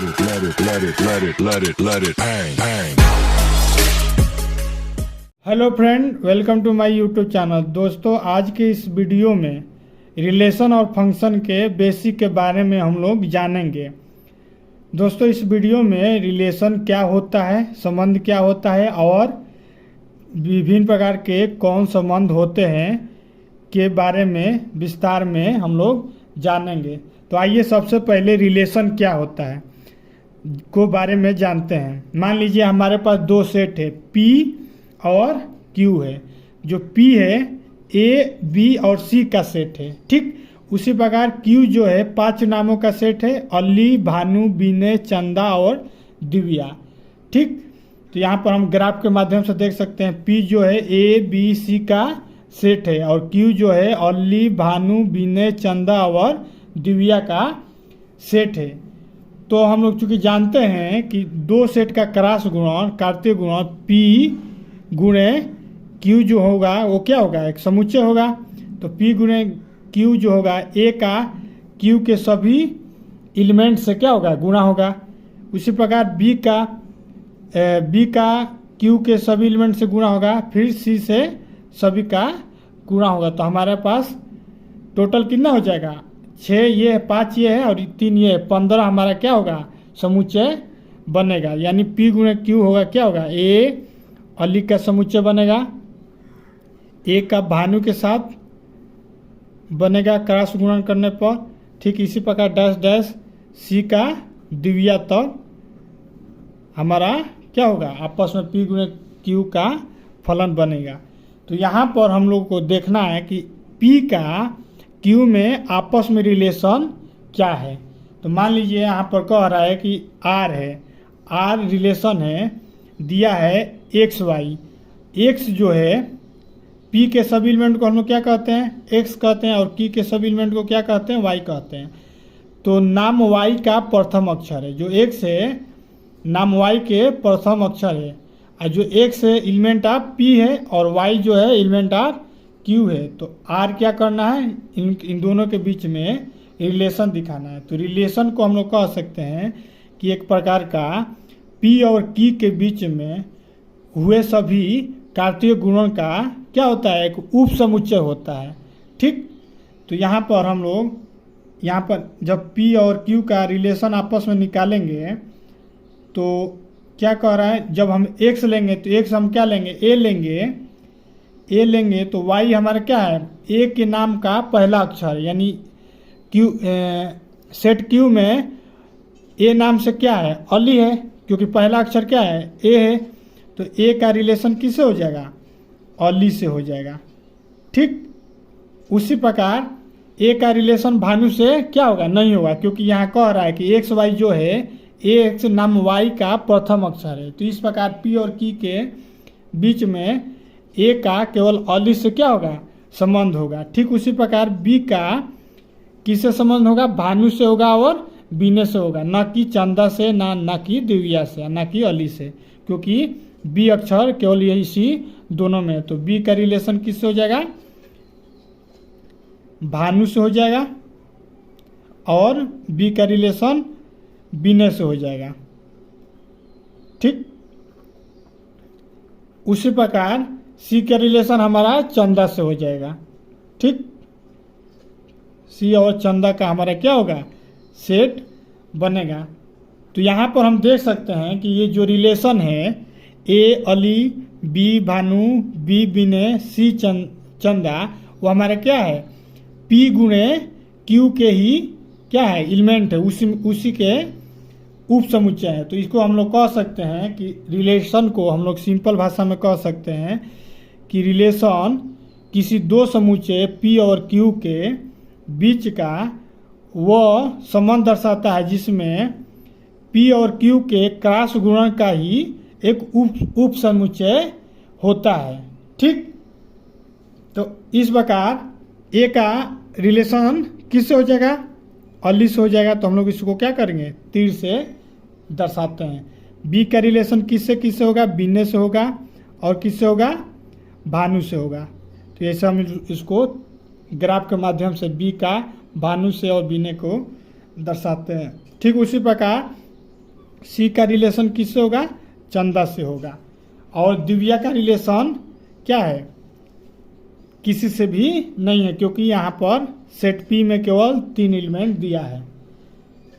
Hello friend, welcome to my YouTube channel. दोस्तों, आज के इस वीडियो में रिलेशन और फंक्शन के बेसिक के बारे में हम लोग जानेंगे। दोस्तों, इस वीडियो में रिलेशन क्या होता है, संबंध क्या होता है और विभिन्न प्रकार के कौन संबंध होते हैं के बारे में विस्तार में हम लोग जानेंगे। तो आइए सबसे पहले रिलेशन क्या होता है को बारे में जानते हैं। मान लीजिए हमारे पास दो सेट है, P और Q है। जो P है A, B और C का सेट है, ठीक। उसी प्रकार Q जो है 5 नामों का सेट है, अली, भानु, विनय, चंदा और दिव्या, ठीक। तो यहाँ पर हम ग्राफ के माध्यम से देख सकते हैं P जो है A, B, C का सेट है और Q जो है अली, भानु, विनय, चंदा और दिव्या का सेट है। तो हम लोग चूंकि जानते हैं कि दो सेट का क्रॉस गुणन, कार्तीय गुणन P गुणे Q जो होगा वो क्या होगा, एक समुच्चय होगा। तो P गुणे Q जो होगा A का Q के सभी एलिमेंट से क्या होगा, गुणा होगा। उसी प्रकार B का Q के सभी एलिमेंट से गुणा होगा, फिर C से सभी का गुणा होगा। तो हमारे पास टोटल कितना हो जाएगा, 6 ये है, 5 ये है और 3 ये है, 15 हमारा क्या होगा, समुच्चय बनेगा। यानी P गुणे Q होगा क्या होगा, A अली का समुच्चय बनेगा, A का भानु के साथ बनेगा क्रॉस गुणन करने पर, ठीक। इसी प्रकार डैश डैश C का दिव्या तक हमारा क्या होगा, आपस में P गुणे Q का फलन बनेगा। तो यहाँ पर हम लोग को देखना है कि P का Q में आपस में रिलेशन क्या है। तो मान लीजिए यहाँ पर कह रहा है कि R है, R रिलेशन है, दिया है एक्स वाई। एक्स जो है P के सभी एलिमेंट को हम लोग क्या कहते हैं, X कहते हैं, और Q के सभी एलिमेंट को क्या कहते हैं, Y कहते हैं। तो नाम Y का प्रथम अक्षर है, जो X है नाम Y के प्रथम अक्षर है, और जो X है एलिमेंट ऑफ P है और Y जो है एलिमेंट ऑफ Q है। तो R क्या करना है, इन दोनों के बीच में रिलेशन दिखाना है। तो रिलेशन को हम लोग कह सकते हैं कि एक प्रकार का P और Q के बीच में हुए सभी कार्तीय गुणन का क्या होता है, एक उप समुच्चय होता है, ठीक। तो यहाँ पर हम लोग यहाँ पर जब P और Q का रिलेशन आपस में निकालेंगे तो क्या कह रहा है, जब हम X लेंगे तो X हम क्या लेंगे, A लेंगे तो Y हमारा क्या है, A के नाम का पहला अक्षर, यानी सेट Q में A नाम से क्या है, अली है, क्योंकि पहला अक्षर क्या है, A है। तो A का रिलेशन किससे हो जाएगा, अली से हो जाएगा, ठीक। उसी प्रकार A का रिलेशन भानु से क्या होगा, नहीं होगा, क्योंकि यहाँ कह रहा है कि एक्स वाई जो है X नाम Y का प्रथम अक्षर है। तो इस प्रकार P और Q के बीच में A का केवल अली से क्या होगा, संबंध होगा, ठीक। उसी प्रकार B का किससे संबंध होगा, भानु से होगा और विनय से होगा, ना कि चंदा से, ना कि दिव्या से, ना कि अली से, क्योंकि B अक्षर केवल यही इसी दोनों में है। तो B का रिलेशन किससे हो जाएगा, भानु से हो जाएगा और B का रिलेशन विनय से हो जाएगा, ठीक। उसी प्रकार C का रिलेशन हमारा चंदा से हो जाएगा, ठीक। C और चंदा का हमारा क्या होगा, सेट बनेगा। तो यहाँ पर हम देख सकते हैं कि ये जो रिलेशन है A Ali, B Bhanu, B Vinay, C चंदा, वो हमारा क्या है, P गुणे Q के ही क्या है, एलिमेंट है, उसी के उप समुच्चय है। तो इसको हम लोग कह सकते हैं कि रिलेशन को हम लोग सिंपल भाषा में कह सकते हैं कि रिलेशन किसी दो समुच्चय P और Q के बीच का वह संबंध दर्शाता है जिसमें P और Q के क्रॉस गुणन का ही एक उप समुच्चय होता है, ठीक। तो इस प्रकार A का रिलेशन किससे हो जाएगा, अली से हो जाएगा। तो हम लोग इसको क्या करेंगे, तीर से दर्शाते हैं। B का रिलेशन किससे होगा, विनय से होगा, और किससे होगा, भानु से होगा। तो ऐसे हम इसको ग्राफ के माध्यम से B का भानु से और विनय को दर्शाते हैं, ठीक। उसी प्रकार सी का रिलेशन किससे होगा? चंदा से होगा। और दिव्या का रिलेशन क्या है? किसी से भी नहीं है, क्योंकि यहाँ पर सेट पी में केवल 3 एलिमेंट दिया है।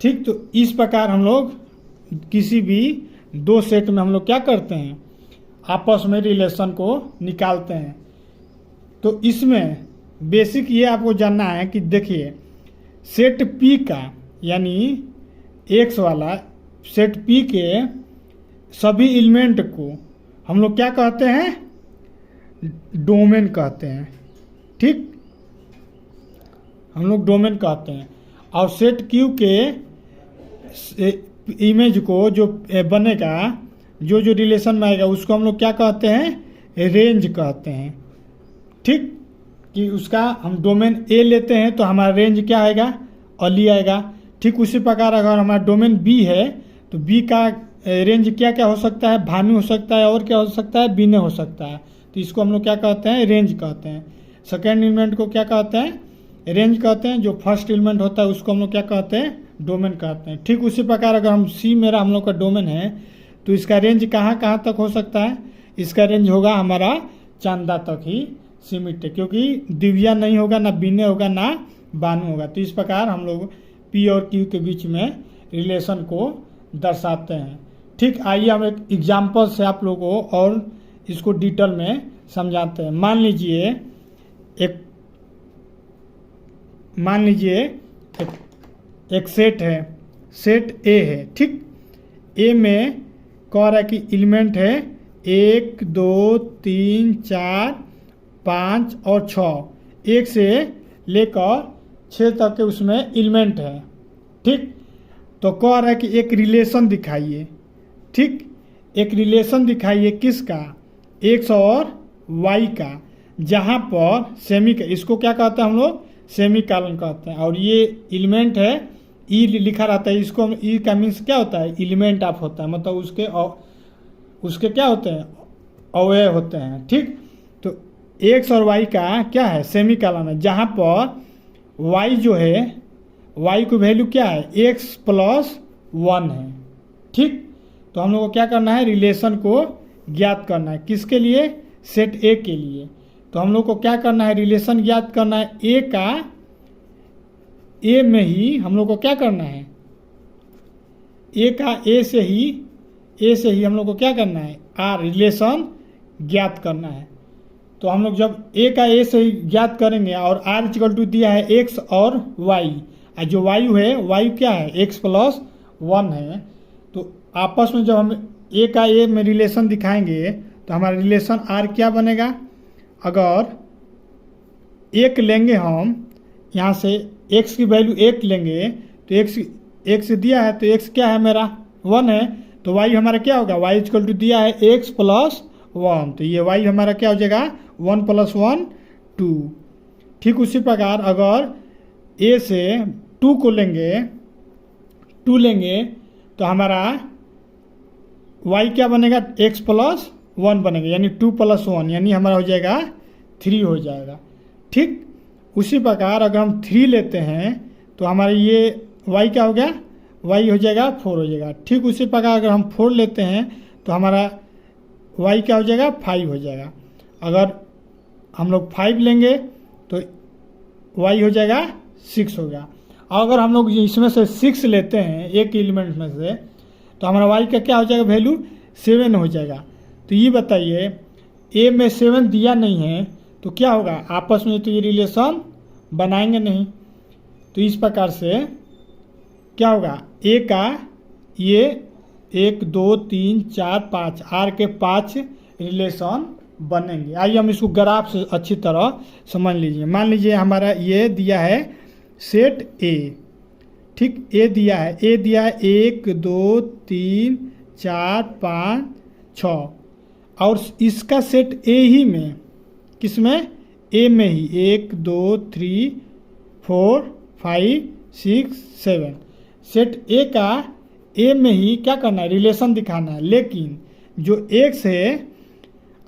ठीक, तो इस प्रकार हम लोग किसी भी 2 सेट में हम लोग क्या करते हैं? आपस में रिलेशन को निकालते हैं। तो इसमें बेसिक ये आपको जानना है कि देखिए, सेट पी का यानी एक्स वाला सेट पी के सभी एलिमेंट को हम लोग क्या कहते हैं? डोमेन कहते हैं। ठीक, हम लोग डोमेन कहते हैं। और सेट क्यू के इमेज को जो बनेगा, जो जो रिलेशन में आएगा, उसको हम लोग क्या कहते हैं? रेंज कहते हैं। ठीक, कि उसका हम डोमेन ए लेते हैं तो हमारा रेंज क्या आएगा? अली आएगा। ठीक, उसी प्रकार अगर हमारा डोमेन बी है तो बी का रेंज क्या क्या हो सकता है? भानु हो सकता है, और क्या हो सकता है? बिने हो सकता है। तो इसको हम लोग क्या कहते हैं? रेंज कहते हैं। सेकेंड एलिमेंट को क्या कहते हैं? रेंज कहते हैं। जो फर्स्ट एलिमेंट होता है उसको हम लोग क्या कहते हैं? डोमेन कहते हैं। ठीक, उसी प्रकार अगर हम सी मेरा हम लोग का डोमेन है तो इसका रेंज कहाँ कहाँ तक हो सकता है? इसका रेंज होगा हमारा चंदा तक ही सीमित है, क्योंकि दिव्या नहीं होगा, ना बिने होगा, ना बानु होगा। तो इस प्रकार हम लोग पी और क्यू के बीच में रिलेशन को दर्शाते हैं। ठीक, आइए हम एक एग्जाम्पल से आप लोगों को और इसको डिटेल में समझाते हैं। मान लीजिए एक सेट है, सेट ए है। ठीक, ए में कह रहा है कि एलिमेंट है 1 2 3 4 5 और 6, 1 से लेकर 6 तक के उसमें एलिमेंट है। ठीक, तो कह रहा है कि एक रिलेशन दिखाइए। ठीक, एक रिलेशन दिखाइए किसका? एक्स और वाई का, जहाँ पर सेमी, इसको क्या कहते हैं हम लोग? सेमी कॉलन कहते हैं। और ये एलिमेंट है, ई लिखा रहता है, इसको हम ई का मीन्स क्या होता है? एलिमेंट ऑफ होता है, मतलब उसके क्या होते हैं? अवयव होते हैं। ठीक, तो एक्स और वाई का क्या है? सेमी कॉलन है, जहाँ पर वाई जो है, वाई की वैल्यू क्या है? एक्स प्लस 1 है। ठीक, तो हम लोग को क्या करना है? रिलेशन को ज्ञात करना है। किसके लिए? सेट ए के लिए। तो हम लोग को क्या करना है? रिलेशन ज्ञात करना है ए का। ए में ही हम लोग को क्या करना है? ए का ए से ही हम लोग को क्या करना है? आर रिलेशन ज्ञात करना है। तो हम लोग जब ए का ए से ही ज्ञात करेंगे और आर इक्वल टू दिया है एक्स और वाई, और जो वायु है, वायु क्या है? एक्स प्लस 1 है। तो आपस में जब हम ए का ए में रिलेशन दिखाएंगे तो हमारा रिलेशन आर क्या बनेगा? अगर 1 लेंगे हम, यहाँ से x की वैल्यू 1 लेंगे तो x दिया है, तो x क्या है मेरा? 1 है। तो y हमारा क्या होगा? y इक्वल टू दिया है x प्लस 1, तो ये y हमारा क्या हो जाएगा? 1 प्लस 1 2। ठीक, उसी प्रकार अगर a से 2 को लेंगे तो हमारा y क्या बनेगा? x प्लस 1 बनेगा, यानी 2 प्लस 1, यानी हमारा हो जाएगा 3 हो जाएगा। ठीक, उसी प्रकार अगर हम 3 लेते हैं तो हमारा ये y क्या हो गया? y हो जाएगा 4 हो जाएगा। ठीक, उसी प्रकार अगर हम 4 लेते हैं तो हमारा y क्या हो जाएगा? 5 हो जाएगा। अगर हम लोग 5 लेंगे तो y हो जाएगा 6 हो गया। अगर हम लोग इसमें से 6 लेते हैं एक एलिमेंट में से तो हमारा y का क्या हो जाएगा? वैल्यू 7 हो जाएगा। तो ये बताइए, a में 7 दिया नहीं है तो क्या होगा? आपस में तो ये रिलेशन बनाएंगे नहीं। तो इस प्रकार से क्या होगा? a का ये 1 2 3 4 5 आर के 5 रिलेशन बनेंगे। आइए हम इसको ग्राफ से अच्छी तरह समझ लीजिए। मान लीजिए हमारा ये दिया है सेट ए। ठीक, ए दिया है 1 2 3 4 5 6, और इसका सेट ए ही में, किसमें? ए में ही 1 2 3 4 5 6 7, सेट ए का ए में ही क्या करना है? रिलेशन दिखाना है। लेकिन जो एक्स है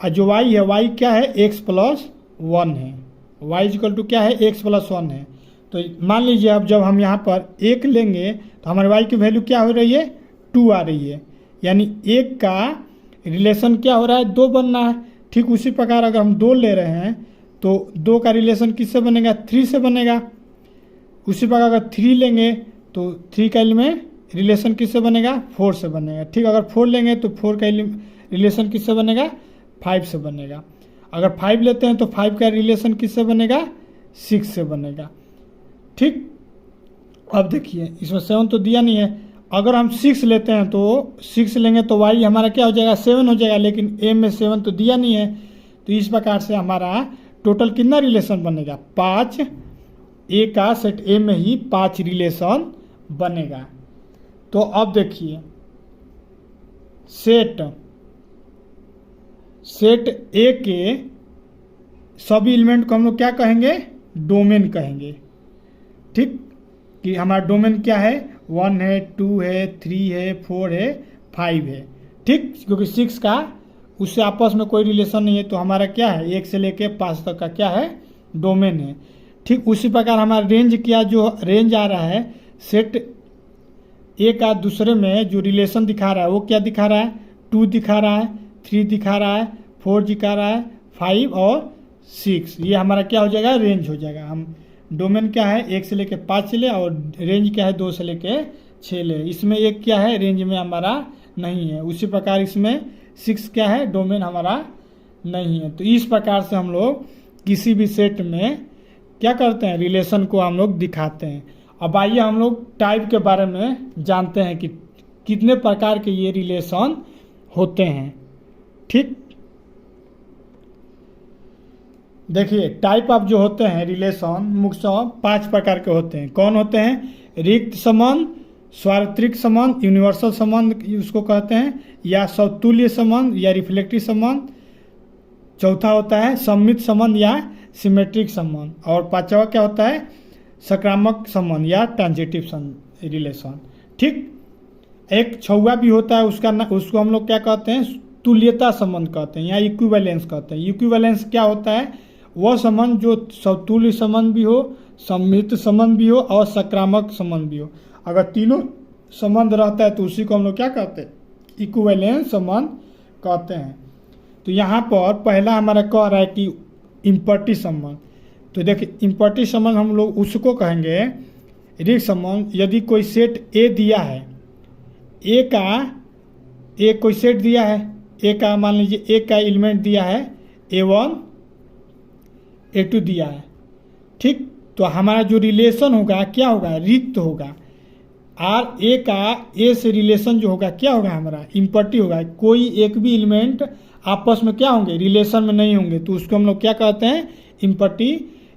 और जो वाई है, वाई क्या है? एक्स प्लस 1 है। वाई इक्वल टू क्या है? एक्स प्लस 1 है। तो मान लीजिए अब जब हम यहाँ पर 1 लेंगे तो हमारे वाई की वैल्यू क्या हो रही है? 2 आ रही है, यानी एक का रिलेशन क्या हो रहा है, 2 बनना है। ठीक उसी प्रकार अगर हम 2 ले रहे हैं तो 2 का रिलेशन किससे बनेगा, 3 से बनेगा। उसी प्रकार अगर 3 लेंगे तो 3 का एलिमेंट रिलेशन किससे बनेगा, 4 से बनेगा। ठीक, अगर 4 लेंगे तो 4 का रिलेशन किससे बनेगा, 5 से बनेगा। अगर 5 लेते हैं तो 5 का रिलेशन किससे बनेगा, 6 से बनेगा। ठीक, अब देखिए इसमें 7 तो दिया नहीं है। अगर हम 6 लेते हैं तो 6 लेंगे तो y हमारा क्या हो जाएगा, 7 हो जाएगा, लेकिन a में 7 तो दिया नहीं है। तो इस प्रकार से हमारा टोटल कितना रिलेशन बनेगा, 5। a का सेट a में ही 5 रिलेशन बनेगा। तो अब देखिए सेट a के सभी एलिमेंट को हम लोग क्या कहेंगे, डोमेन कहेंगे। ठीक, कि हमारा डोमेन क्या है, 1 है, 2 है, 3 है, 4 है, 5 है। ठीक, क्योंकि 6 का उससे आपस में कोई रिलेशन नहीं है, तो हमारा क्या है, 1 से लेके 5 तक का क्या है, डोमेन है। ठीक उसी प्रकार हमारा रेंज क्या, जो रेंज आ रहा है सेट ए का दूसरे में जो रिलेशन दिखा रहा है वो क्या दिखा रहा है, 2 दिखा रहा है, 3 दिखा रहा है, 4 दिखा रहा है, 5 और 6। ये हमारा क्या हो जाएगा, रेंज हो जाएगा। हम डोमेन क्या है, 1 से लेके 5 ले, और रेंज क्या है, 2 से लेके 6 ले। इसमें एक क्या है, रेंज में हमारा नहीं है। उसी प्रकार इसमें 6 क्या है, डोमेन हमारा नहीं है। तो इस प्रकार से हम लोग किसी भी सेट में क्या करते हैं, रिलेशन को हम लोग दिखाते हैं। अब आइए हम लोग टाइप के बारे में जानते हैं कि कितने प्रकार के ये रिलेशन होते हैं। ठीक, देखिए टाइप ऑफ जो होते हैं रिलेशन मुख्यतः 5 प्रकार के होते हैं। कौन होते हैं, रिक्त संबंध, सार्वत्रिक संबंध, यूनिवर्सल संबंध उसको कहते हैं, या समतुल्य संबंध या रिफ्लेक्टिव संबंध। चौथा होता है सममित संबंध या सिमेट्रिक संबंध, और पांचवा क्या होता है, सकारात्मक संबंध या ट्रांजिटिव रिलेशन। ठीक, एक छवा भी होता है, उसको हम लोग क्या कहते हैं, तुल्यता संबंध कहते हैं या इक्विवेलेंस कहते हैं। इक्विवेलेंस क्या होता है, वह संबंध जो समतुल्य संबंध भी हो, सममित संबंध भी हो और सकारात्मक संबंध भी हो। अगर तीनों संबंध रहता है तो उसी को हम लोग क्या कहते हैं, इक्विवेलेंस संबंध कहते हैं। तो यहाँ पर पहला हमारा कह रहा है कि इम्पर्टी संबंध। तो देखिए इम्पर्टी संबंध हम लोग उसको कहेंगे रिक्त संबंध, यदि कोई सेट ए दिया है, ए कोई सेट दिया है, ए का मान लीजिए ए का एलिमेंट दिया है A1 A2 दिया है। ठीक, तो हमारा जो रिलेशन होगा क्या होगा, रिक्त होगा। आर ए का ए से रिलेशन जो होगा क्या होगा, हमारा इम्पर्टी होगा। कोई एक भी एलिमेंट आपस में क्या होंगे, रिलेशन में नहीं होंगे, तो उसको हम लोग क्या कहते हैं, इम्पर्टी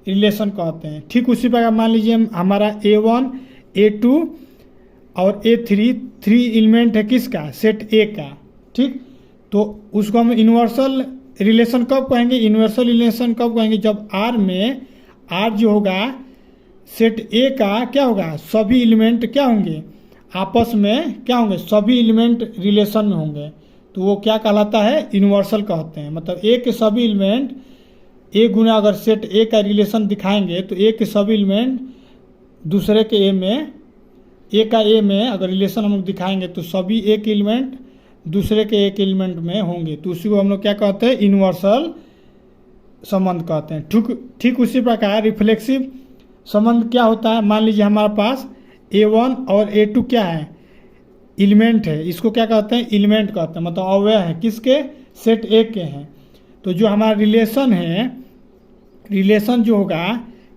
रिलेशन कहते हैं। ठीक उसी प्रकार मान लीजिए हमारा A1 A2 और A3 3 एलिमेंट है किसका, सेट ए का। ठीक, तो उसको हम यूनिवर्सल रिलेशन कब कहेंगे, यूनिवर्सल रिलेशन कब कहेंगे, जब आर में आर जो होगा सेट ए का क्या होगा, सभी एलिमेंट क्या होंगे, आपस में क्या होंगे, सभी एलिमेंट रिलेशन में होंगे, तो वो क्या कहलाता है, यूनिवर्सल कहते हैं। मतलब ए के सभी एलिमेंट ए गुना अगर सेट ए का रिलेशन दिखाएंगे तो ए के सभी एलिमेंट दूसरे के ए में, ए का ए में अगर रिलेशन हम लोग दिखाएंगे तो सभी एक एलिमेंट दूसरे के एक एलिमेंट में होंगे, तो उसी को हम लोग क्या कहते हैं, यूनिवर्सल संबंध कहते हैं। ठीक उसी प्रकार रिफ्लेक्सिव संबंध क्या होता है, मान लीजिए हमारे पास A1 और A2 क्या है, एलिमेंट है, इसको क्या कहते हैं, एलिमेंट कहते हैं, मतलब अवयव है किसके, सेट ए के हैं। तो जो हमारा रिलेशन है, रिलेशन जो होगा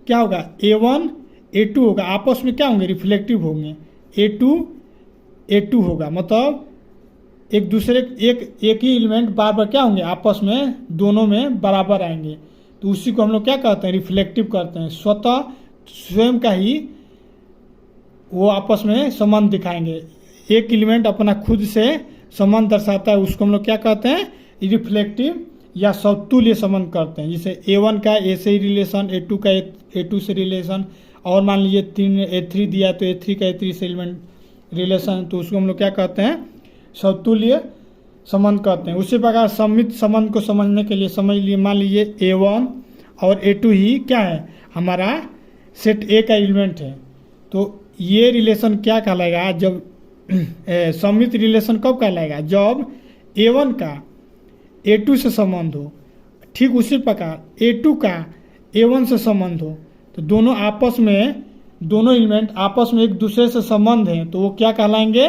क्या होगा, A1 A2 होगा, आपस में क्या होंगे, रिफ्लेक्टिव होंगे। A2 होगा, मतलब एक दूसरे एक ही एलिमेंट बार बार क्या होंगे, आपस में दोनों में बराबर आएंगे, तो उसी को हम लोग क्या कहते हैं, रिफ्लेक्टिव करते हैं। स्वतः स्वयं का ही वो आपस में संबंध दिखाएंगे, एक एलिमेंट अपना खुद से संबंध दर्शाता है, उसको हम लोग क्या कहते हैं, रिफ्लेक्टिव या समतुल्य संबंध करते हैं। जैसे A1 का ए से रिलेशन, A2 का A2 से रिलेशन, और मान लीजिए A3 दिया तो A3 का A3 से एलिमेंट रिलेशन, तो उसको हम लोग क्या कहते हैं, समतुल्य संबंध कहते हैं। उसी प्रकार सममित संबंध को समझने के लिए समझ लिए, मान लीजिए A1 और A2 ही क्या है, हमारा सेट ए का एलिमेंट है, तो ये रिलेशन क्या कहलाएगा, जब सममित रिलेशन कब कहलाएगा? जब A1 का A2 से संबंध हो। ठीक उसी प्रकार A2 का A1 से संबंध हो, तो दोनों आपस में, दोनों एलिमेंट आपस में एक दूसरे से संबंध हैं, तो वो क्या कहलाएंगे?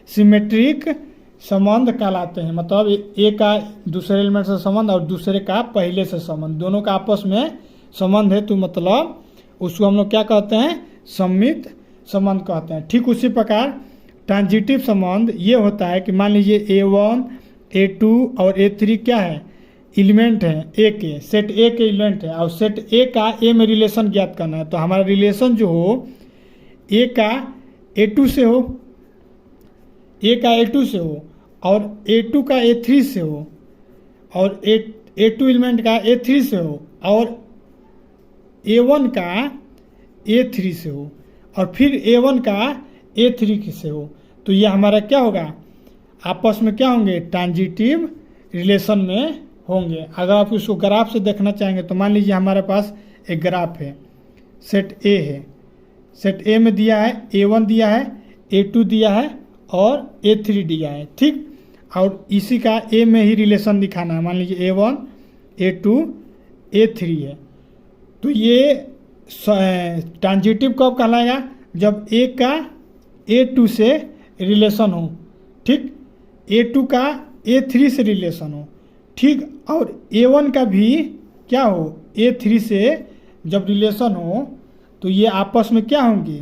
सिमेट्रिक संबंध कहलाते हैं। मतलब ए का दूसरे एलिमेंट से संबंध और दूसरे का पहले से संबंध, दोनों का आपस में संबंध है, तो मतलब उसको हम लोग क्या कहते हैं? सममित संबंध कहते हैं। ठीक उसी प्रकार ट्रांजिटिव संबंध ये होता है कि मान लीजिए A1, A2 और A3 क्या है? एलिमेंट है ए के, सेट ए के एलिमेंट है, और सेट ए का ए में रिलेशन ज्ञात करना है। तो हमारा रिलेशन जो हो ए का A2 से हो, ए का A2 से हो, और A2 का A3 से हो, और A2 एलिमेंट का A3 से हो, और A1 का A3 से हो, और फिर A1 का A3 से हो, तो ये हमारा क्या होगा? आपस में क्या होंगे? ट्रांजिटिव रिलेशन में होंगे। अगर आप इसको ग्राफ से देखना चाहेंगे तो मान लीजिए हमारे पास एक ग्राफ है, सेट ए है, सेट ए में दिया है A1 दिया है, A2 दिया है और A3 दिया है। ठीक, और इसी का ए में ही रिलेशन दिखाना है। मान लीजिए A1, A2, A3 है, तो ये ट्रांजिटिव कब कहलाएगा? जब ए का A2 से रिलेशन हो। ठीक, A2 का A3 से रिलेशन हो। ठीक, और A1 का भी क्या हो? A3 से जब रिलेशन हो, तो ये आपस में क्या होंगे?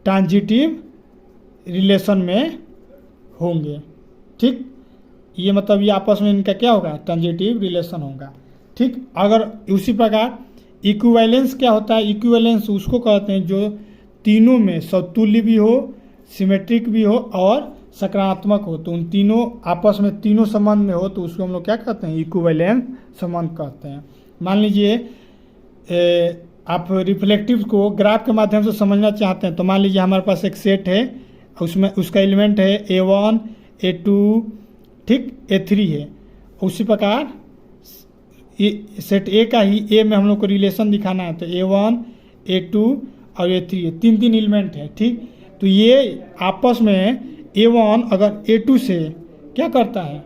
ट्रांजिटिव रिलेशन में होंगे। ठीक, ये मतलब ये आपस में इनका क्या होगा? ट्रांजिटिव रिलेशन होगा। ठीक, अगर उसी प्रकार इक्विवेलेंस क्या होता है? इक्विवेलेंस उसको कहते हैं जो तीनों में समतुल्य भी हो, सिमेट्रिक भी हो और सकारात्मक हो। तो उन तीनों आपस में तीनों संबंध में हो, तो उसको हम लोग क्या कहते हैं? इक्विवेलेंट संबंध कहते हैं। मान लीजिए आप रिफ्लेक्टिव को ग्राफ के माध्यम से समझना चाहते हैं, तो मान लीजिए हमारे पास एक सेट है, उसमें उसका एलिमेंट है A1, A2, ठीक, A3 है। उसी प्रकार सेट ए का ही ए में हम लोग को रिलेशन दिखाना है, तो A1, A2 और A3 है, तीन तीन एलिमेंट है। ठीक, तो ये आपस में A1 अगर A2 से क्या करता है?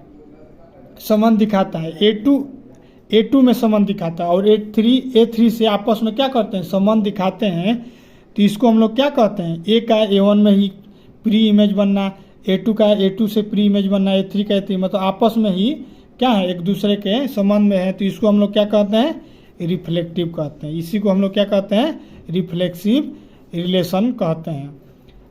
संबंध दिखाता है, A2 में संबंध दिखाता है, और A3 से आपस में क्या करते हैं? संबंध दिखाते हैं। तो इसको हम लोग क्या कहते हैं? ए का A1 में ही प्री इमेज बनना, A2 का A2 से प्री इमेज बनना, A3 का A3, मतलब आपस में ही क्या है? एक दूसरे के संबंध में है। तो इसको हम लोग क्या कहते हैं? रिफ्लेक्टिव कहते हैं। इसी को हम लोग क्या कहते हैं? रिफ्लेक्सिव रिलेशन कहते हैं।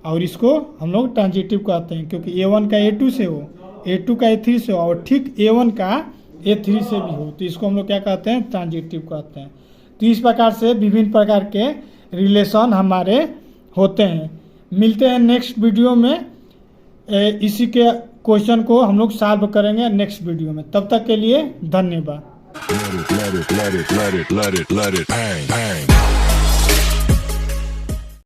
और इसको हम लोग ट्रांजिटिव कहते हैं, क्योंकि A1 का A2 से हो, A2 का A3 से हो, और ठीक A1 का A3 से भी हो, तो इसको हम लोग क्या कहते हैं? ट्रांजिटिव कहते हैं। तो इस प्रकार से विभिन्न प्रकार के रिलेशन हमारे होते हैं। मिलते हैं नेक्स्ट वीडियो में, इसी के क्वेश्चन को हम लोग सॉल्व करेंगे नेक्स्ट वीडियो में। तब तक के लिए धन्यवाद। Let it bang, bang.